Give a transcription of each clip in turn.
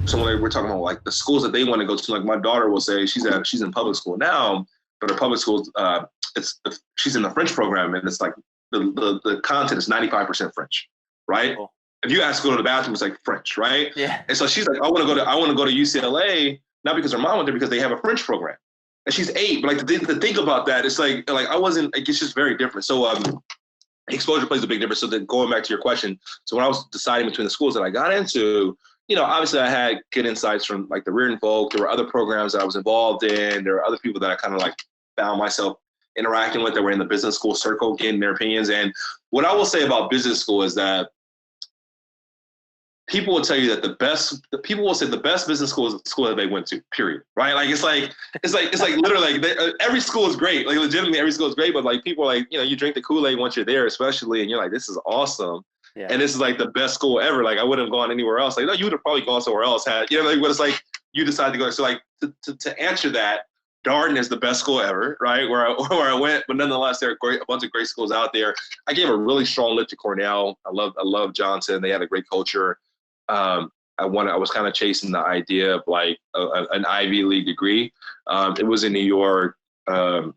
so when we're talking about like the schools that they want to go to, like my daughter will say she's in public school now, but her public school, she's in the French program, and it's like the content is 95% French, right? Cool. If you ask to go to the bathroom, it's like French, right? Yeah. And so she's like, I want to go to UCLA, not because her mom went there, because they have a French program. And she's 8, but like to think about that, it's like I wasn't, like, it's just very different. So exposure plays a big difference. So then going back to your question, so when I was deciding between the schools that I got into, obviously I had good insights from like the Reardon folk. There were other programs that I was involved in. There were other people that I kind of like found myself interacting with that were in the business school circle, getting their opinions. And what I will say about business school is that people will tell you that the best business school is the school that they went to, period. Right? Like, it's like literally like every school is great. Like legitimately every school is great, but like people are like, you drink the Kool-Aid once you're there, especially, and you're like, this is awesome. Yeah. And this is like the best school ever. Like I wouldn't have gone anywhere else. Like, no, you would have probably gone somewhere else but it's like you decide to go. So like to answer that, Darden is the best school ever, right? Where I went, but nonetheless, there are a bunch of great schools out there. I gave a really strong lift to Cornell. I love Johnson. They had a great culture. I was kind of chasing the idea of like an Ivy League degree. It was in New York, but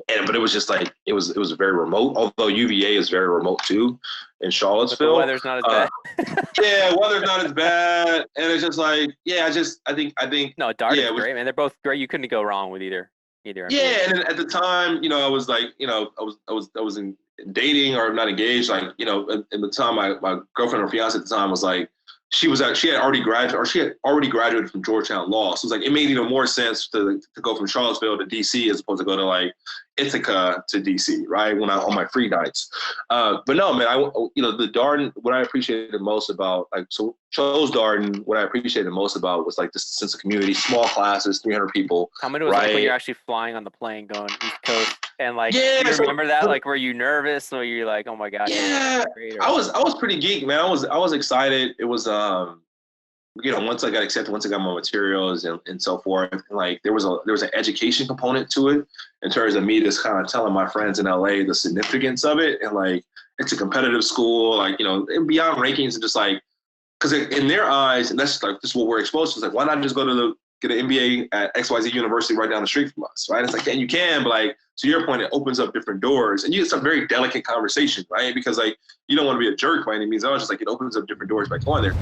it was just like it was very remote. Although UVA is very remote too, in Charlottesville. The weather's not as bad. Yeah, weather's not as bad, and it's just like I think. No, Darden's great, man. They're both great. You couldn't go wrong with either. Yeah, and then at the time, I was like, I was in dating or not engaged. Like, at the time, my girlfriend or fiance at the time was like. She had already graduated from Georgetown Law. So it was like, it made even more sense to go from Charlottesville to DC as opposed to go to like Ithaca to DC, right? On my free nights. But no, man, the Darden, what I appreciated most about, like, so chose Darden, what I appreciated most about was like this sense of community, small classes, 300 people. How many was right? Like when you're actually flying on the plane going East Coast? And like, yeah, do you remember that? Like, were you nervous? Or you're like, oh my God. Yeah, I was pretty geeked, man. I was excited. It was, once I got accepted, once I got my materials and so forth, like there was an education component to it in terms of me just kind of telling my friends in LA the significance of it. And like, it's a competitive school, like, and beyond rankings and just like, cause in their eyes, and that's like, this is what we're exposed to. It's like, why not just go to get an MBA at XYZ University right down the street from us, right? It's like, and you can, but like, to your point, it opens up different doors. And it's a very delicate conversation, right? Because like, you don't want to be a jerk by any means. I was just like, it opens up different doors by going there.